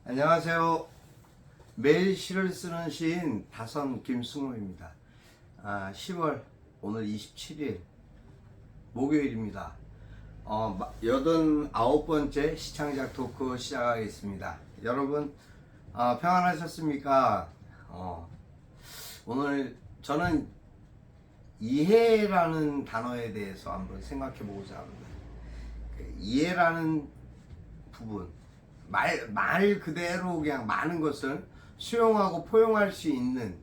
안녕하세요. 매일 시를 쓰는 시인 다선 김승호입니다. 10월 오늘 27일 목요일입니다. 89번째 시창작 토크 시작하겠습니다. 여러분 평안하셨습니까? 오늘 저는 이해라는 단어에 대해서 한번 생각해 보고자 합니다. 이해라는 부분, 말 그대로 그냥 많은 것을 수용하고 포용할 수 있는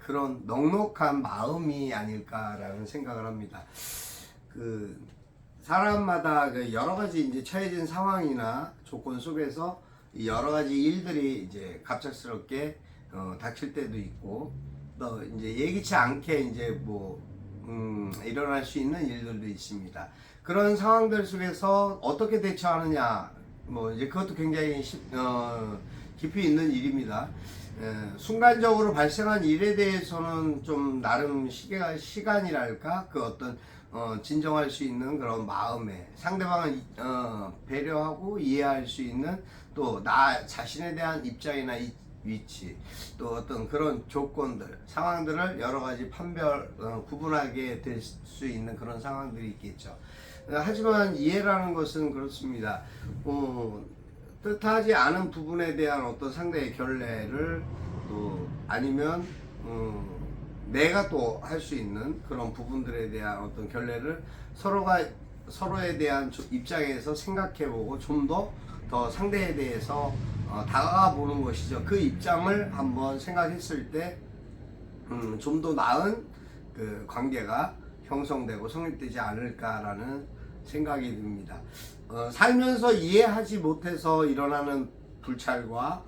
그런 넉넉한 마음이 아닐까라는 생각을 합니다. 사람마다 여러 가지 이제 처해진 상황이나 조건 속에서 여러 가지 일들이 이제 갑작스럽게 닥칠 때도 있고, 또 이제 예기치 않게 이제 일어날 수 있는 일들도 있습니다. 그런 상황들 속에서 어떻게 대처하느냐, 이제 그것도 굉장히 깊이 있는 일입니다. 순간적으로 발생한 일에 대해서는 좀 나름 시간이랄까, 그 어떤 진정할 수 있는 그런 마음에 상대방을 배려하고 이해할 수 있는, 또 나 자신에 대한 입장이나 위치, 또 어떤 그런 조건들, 상황들을 여러 가지 구분하게 될 수 있는 그런 상황들이 있겠죠. 하지만 이해라는 것은 그렇습니다. 뜻하지 않은 부분에 대한 어떤 상대의 결례를, 또 아니면 내가 또 할 수 있는 그런 부분들에 대한 어떤 결례를 서로에 대한 입장에서 생각해보고 좀 더 상대에 대해서 다가가 보는 것이죠. 그 입장을 한번 생각했을 때 좀 더 나은 그 관계가 형성되고 성립되지 않을까라는 생각이 듭니다. 살면서 이해하지 못해서 일어나는 불찰과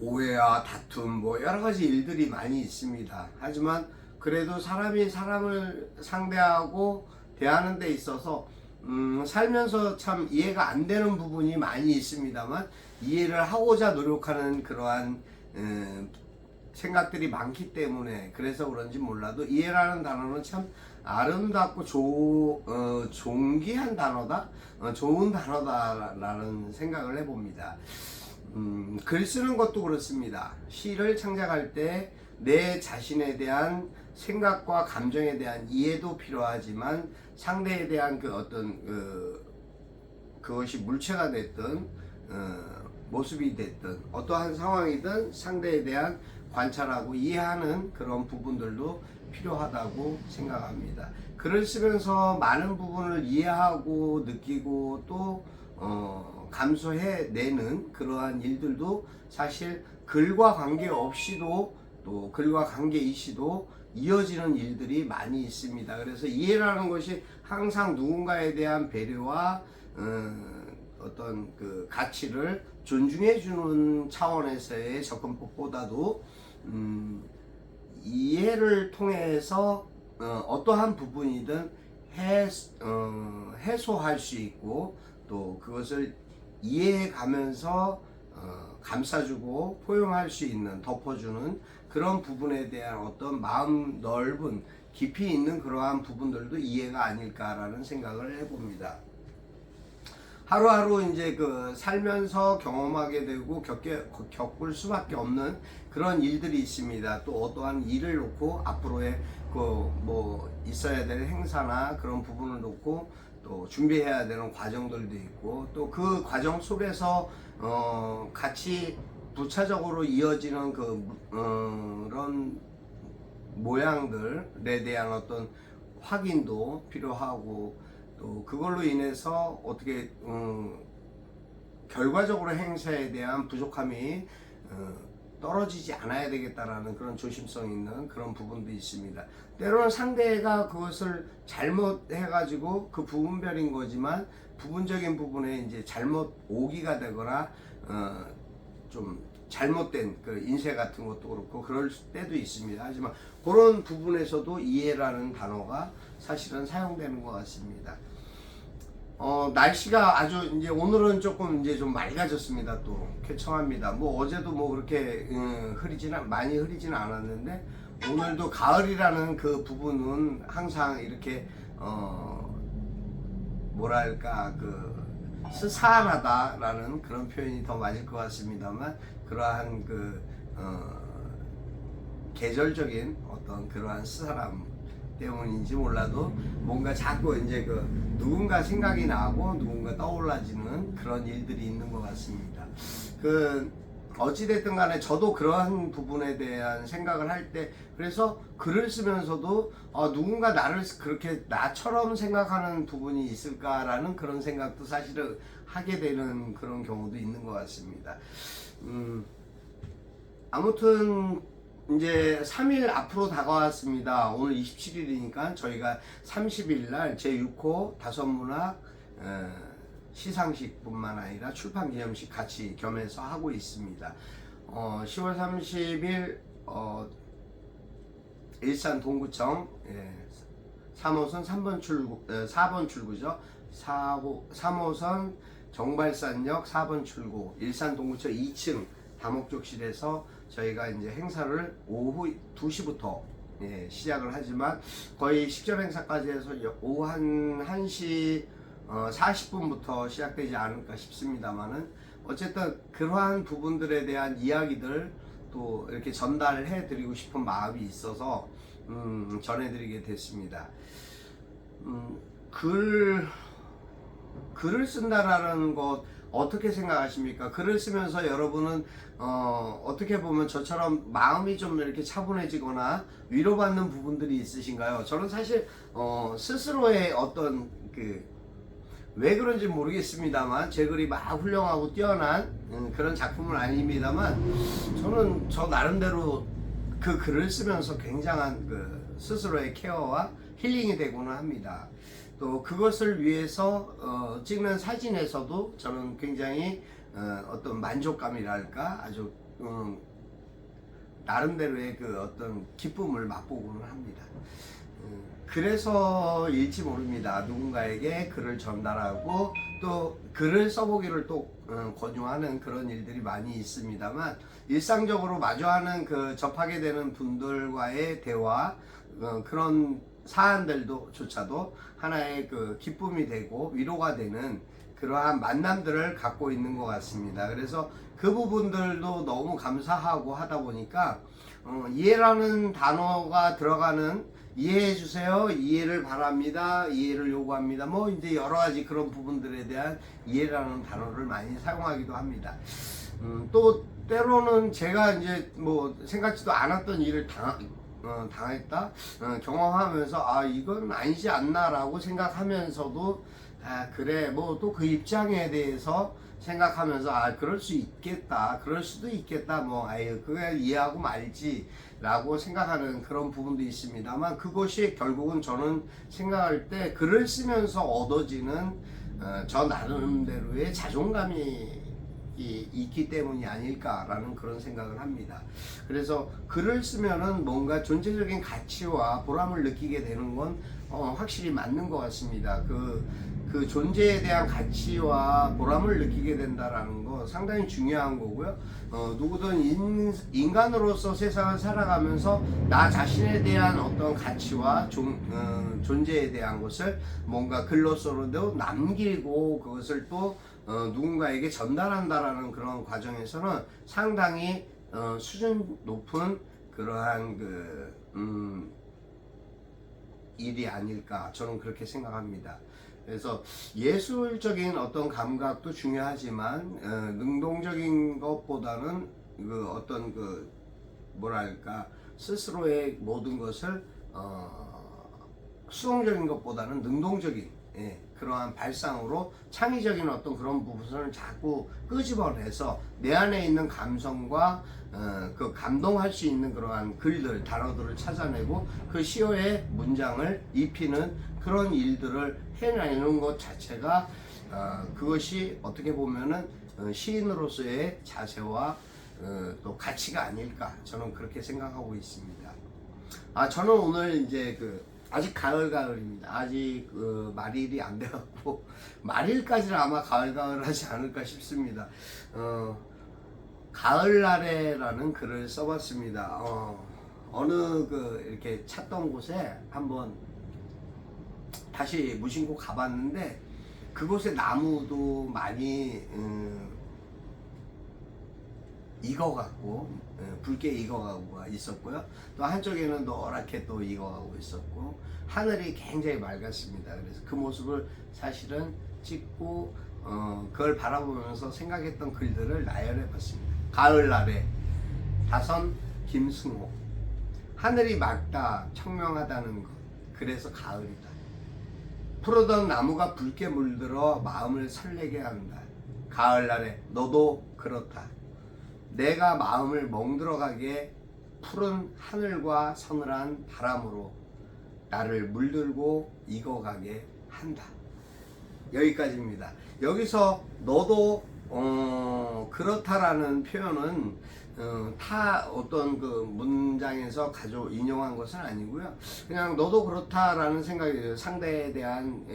오해와 다툼, 여러 가지 일들이 많이 있습니다. 하지만 그래도 사람이 사람을 상대하고 대하는 데 있어서 살면서 참 이해가 안 되는 부분이 많이 있습니다만, 이해를 하고자 노력하는 그러한 생각들이 많기 때문에, 그래서 그런지 몰라도 이해라는 단어는 참 아름답고 존귀한 단어다, 좋은 단어다라는 생각을 해봅니다. 글 쓰는 것도 그렇습니다. 시를 창작할 때 내 자신에 대한 생각과 감정에 대한 이해도 필요하지만, 상대에 대한 그 어떤 그것이 물체가 됐든 모습이 됐든 어떠한 상황이든 상대에 대한 관찰하고 이해하는 그런 부분들도 필요하다고 생각합니다. 글을 쓰면서 많은 부분을 이해하고 느끼고 또 감수해내는 그러한 일들도 사실 글과 관계없이도, 또 글과 관계이시도 이어지는 일들이 많이 있습니다. 그래서 이해라는 것이 항상 누군가에 대한 배려와 어떤 그 가치를 존중해주는 차원에서의 접근법보다도 이해를 통해서 어떠한 부분이든 해소할 수 있고, 또 그것을 이해해가면서 감싸주고 포용할 수 있는, 덮어주는 그런 부분에 대한 어떤 마음 넓은, 깊이 있는 그러한 부분들도 이해가 아닐까라는 생각을 해봅니다. 하루하루 이제 살면서 경험하게 되고 겪을 수밖에 없는 그런 일들이 있습니다. 또 어떠한 일을 놓고 앞으로의 있어야 될 행사나 그런 부분을 놓고 또 준비해야 되는 과정들도 있고, 또 그 과정 속에서 같이 부차적으로 이어지는 그런 모양들에 대한 어떤 확인도 필요하고, 또 그걸로 인해서 어떻게 결과적으로 행사에 대한 부족함이 떨어지지 않아야 되겠다라는 그런 조심성 있는 그런 부분도 있습니다. 때로는 상대가 그것을 잘못해가지고 그 부분별인 거지만, 부분적인 부분에 이제 잘못 오기가 되거나 좀 잘못된 그 인쇄 같은 것도 그렇고 그럴 때도 있습니다. 하지만 그런 부분에서도 이해라는 단어가 사실은 사용되는 것 같습니다. 날씨가 아주 이제 오늘은 조금 이제 좀 맑아졌습니다. 또 쾌청합니다. 어제도 그렇게 많이 흐리지는 않았는데, 오늘도 가을이라는 그 부분은 항상 이렇게 뭐랄까 스산하다라는 그런 표현이 더 맞을 것 같습니다만, 그러한 계절적인 어떤 그러한 사람 때문인지 몰라도 뭔가 자꾸 이제 누군가 생각이 나고 누군가 떠올라지는 그런 일들이 있는 것 같습니다. 어찌됐든 간에 저도 그러한 부분에 대한 생각을 할 때, 그래서 글을 쓰면서도 누군가 나를 그렇게 나처럼 생각하는 부분이 있을까라는 그런 생각도 사실은 하게 되는 그런 경우도 있는 것 같습니다. 아무튼 이제 3일 앞으로 다가왔습니다. 오늘 27일이니까 저희가 30일 날 제6호 다섯문학 시상식 뿐만 아니라 출판 기념식 같이 겸해서 하고 있습니다. 10월 30일 일산 동구청 3호선 4번 출구죠. 3호선 정발산역 4번 출구 일산 동구청 2층 다목적실에서 저희가 이제 행사를 오후 2시부터 시작을 하지만 거의 식전 행사까지 해서 오후 한 1시 40분부터 시작되지 않을까 싶습니다만은, 어쨌든 그러한 부분들에 대한 이야기들 또 이렇게 전달해 드리고 싶은 마음이 있어서 전해드리게 됐습니다. 글을 쓴다라는 것 어떻게 생각하십니까? 글을 쓰면서 여러분은 어떻게 보면 저처럼 마음이 좀 이렇게 차분해지거나 위로받는 부분들이 있으신가요? 저는 사실 스스로의 어떤 왜 그런지 모르겠습니다만, 제 글이 막 훌륭하고 뛰어난 그런 작품은 아닙니다만, 저는 저 나름대로 그 글을 쓰면서 굉장한 스스로의 케어와 힐링이 되고는 합니다. 또 그것을 위해서 찍는 사진에서도 저는 굉장히 어떤 만족감이랄까, 아주 나름대로의 어떤 기쁨을 맛보고는 합니다. 그래서일지 모릅니다. 누군가에게 글을 전달하고 또 글을 써보기를 또 권유하는 그런 일들이 많이 있습니다만, 일상적으로 마주하는 접하게 되는 분들과의 대화, 그런 사안들도 조차도 하나의 기쁨이 되고 위로가 되는 그러한 만남들을 갖고 있는 것 같습니다. 그래서 그 부분들도 너무 감사하고 하다 보니까 이해라는 단어가 들어가는, 이해해 주세요, 이해를 바랍니다, 이해를 요구합니다, 뭐 이제 여러 가지 그런 부분들에 대한 이해라는 단어를 많이 사용하기도 합니다. 또 때로는 제가 이제 뭐 생각지도 않았던 일을 당했다, 경험하면서 이건 아니지 않나라고 생각하면서도 그래 뭐 또 그 입장에 대해서 생각하면서 그럴 수 있겠다, 그럴 수도 있겠다, 뭐 그걸 이해하고 말지 라고 생각하는 그런 부분도 있습니다만, 그것이 결국은 저는 생각할 때 글을 쓰면서 얻어지는 저 나름대로의 자존감이 있기 때문이 아닐까라는 그런 생각을 합니다. 그래서 글을 쓰면은 뭔가 존재적인 가치와 보람을 느끼게 되는 건 확실히 맞는 것 같습니다. 그 존재에 대한 가치와 보람을 느끼게 된다라는 거 상당히 중요한 거고요. 누구든 인간으로서 세상을 살아가면서 나 자신에 대한 어떤 가치와 존재에 대한 것을 뭔가 글로서도 남기고 그것을 또 누군가에게 전달한다라는 그런 과정에서는 상당히 수준 높은 그러한 일이 아닐까, 저는 그렇게 생각합니다. 그래서 예술적인 어떤 감각도 중요하지만 능동적인 것보다는 어떤 뭐랄까, 스스로의 모든 것을 수동적인 것보다는 능동적인 그러한 발상으로 창의적인 어떤 그런 부분을 자꾸 끄집어내서 내 안에 있는 감성과 감동할 수 있는 그러한 글들, 단어들을 찾아내고 그 시어의 문장을 입히는 그런 일들을 해내는 것 자체가 그것이 어떻게 보면은 시인으로서의 자세와 또 가치가 아닐까, 저는 그렇게 생각하고 있습니다. 저는 오늘 이제 아직 가을입니다. 아직 말일이 안 돼갖고 말일까지는 아마 가을 하지 않을까 싶습니다. 가을날에라는 글을 써봤습니다. 어느 이렇게 찾던 곳에 한번 다시 무심코 가봤는데 그곳에 나무도 많이 익어갖고 붉게 익어가고 있었고요. 또 한쪽에는 노랗게 또 익어가고 있었고 하늘이 굉장히 맑았습니다. 그래서 그 모습을 사실은 찍고 그걸 바라보면서 생각했던 글들을 나열해봤습니다. 가을날에 다선 김승호. 하늘이 맑다 청명하다는 것, 그래서 가을이다. 푸르던 나무가 붉게 물들어 마음을 설레게 한다. 가을날에 너도 그렇다. 내가 마음을 멍들어가게 푸른 하늘과 서늘한 바람으로 나를 물들고 익어가게 한다. 여기까지입니다. 여기서 너도 그렇다라는 표현은 타 어떤 그 문장에서 인용한 것은 아니고요. 그냥 너도 그렇다라는 생각이 상대에 대한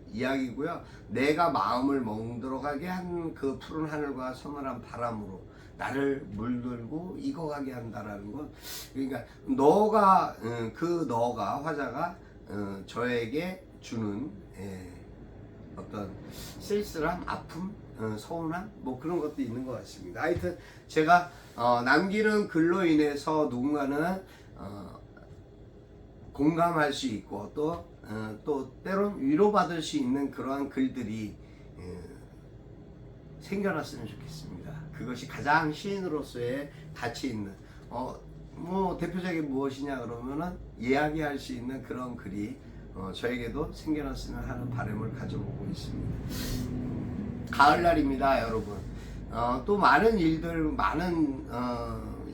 이야기고요. 내가 마음을 멍들어가게 한 그 푸른 하늘과 서늘한 바람으로 나를 물들고 익어가게 한다라는 것. 그러니까 너가 그 너가 화자가 저에게 주는 어떤 쓸쓸함, 아픔, 서운함 뭐 그런 것도 있는 것 같습니다. 하여튼 제가 남기는 글로 인해서 누군가는 공감할 수 있고 또 때론 위로받을 수 있는 그러한 글들이 생겨났으면 좋겠습니다. 그것이 가장 시인으로서의 가치 있는 뭐 대표적인 무엇이냐 그러면은 이야기할 수 있는 그런 글이 저에게도 생겨났으면 하는 바람을 가져보고 있습니다. 가을날입니다, 여러분. 또 많은 일들, 많은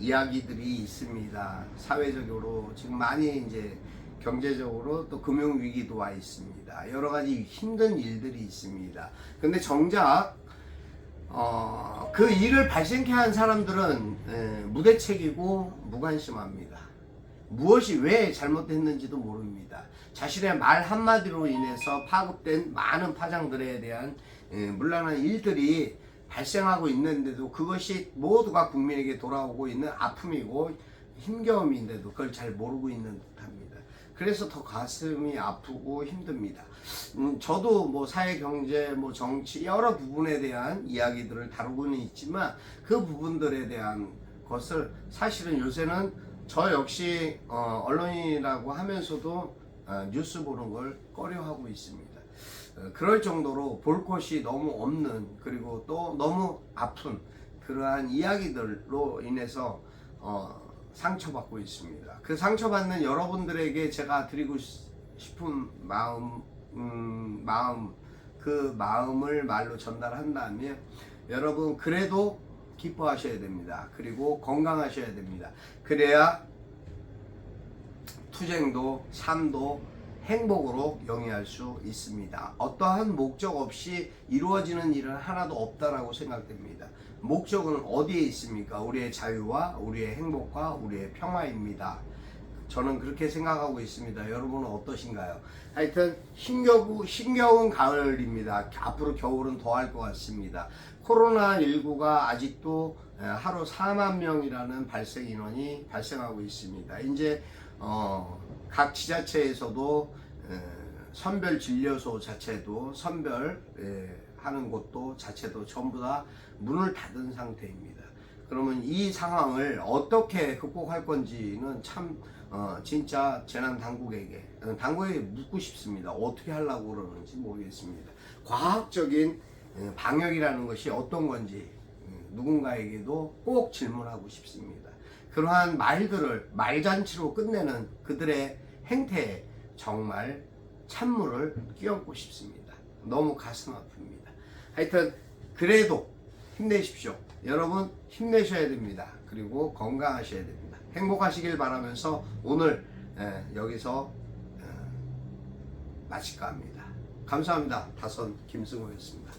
이야기들이 있습니다. 사회적으로 지금 많이 이제 경제적으로 또 금융 위기도 와 있습니다. 여러 가지 힘든 일들이 있습니다. 근데 정작 그 일을 발생케 한 사람들은 무대책이고 무관심합니다. 무엇이 왜 잘못됐는지도 모릅니다. 자신의 말 한마디로 인해서 파급된 많은 파장들에 대한 문란한 일들이 발생하고 있는데도 그것이 모두가 국민에게 돌아오고 있는 아픔이고 힘겨움인데도 그걸 잘 모르고 있는 듯합니다. 그래서 더 가슴이 아프고 힘듭니다. 저도 뭐 사회, 경제, 뭐 정치 여러 부분에 대한 이야기들을 다루고는 있지만 그 부분들에 대한 것을 사실은 요새는 저 역시 언론인이라고 하면서도 뉴스 보는 걸 꺼려하고 있습니다. 그럴 정도로 볼 것이 너무 없는, 그리고 또 너무 아픈 그러한 이야기들로 인해서 상처받고 있습니다. 그 상처받는 여러분들에게 제가 드리고 싶은 그 마음을 말로 전달한다면, 여러분 그래도 기뻐하셔야 됩니다. 그리고 건강하셔야 됩니다. 그래야 투쟁도 삶도 행복으로 영위할 수 있습니다. 어떠한 목적 없이 이루어지는 일은 하나도 없다라고 생각됩니다. 목적은 어디에 있습니까? 우리의 자유와 우리의 행복과 우리의 평화입니다. 저는 그렇게 생각하고 있습니다. 여러분은 어떠신가요? 하여튼 힘겨운 가을입니다. 앞으로 겨울은 더할 것 같습니다. 코로나19가 아직도 하루 4만 명이라는 발생 인원이 발생하고 있습니다. 이제 각 지자체에서도 선별 진료소 자체도 선별하는 곳도 자체도 전부 다 문을 닫은 상태입니다. 그러면 이 상황을 어떻게 극복할 건지는 참 진짜 재난당국에게 묻고 싶습니다. 어떻게 하려고 그러는지 모르겠습니다. 과학적인 방역이라는 것이 어떤 건지 누군가에게도 꼭 질문하고 싶습니다. 그러한 말들을 말잔치로 끝내는 그들의 행태에 정말 찬물을 끼얹고 싶습니다. 너무 가슴 아픕니다. 하여튼 그래도 힘내십시오. 여러분 힘내셔야 됩니다. 그리고 건강하셔야 됩니다. 행복하시길 바라면서 오늘 여기서 마칠까 합니다. 감사합니다. 다선 김승호였습니다.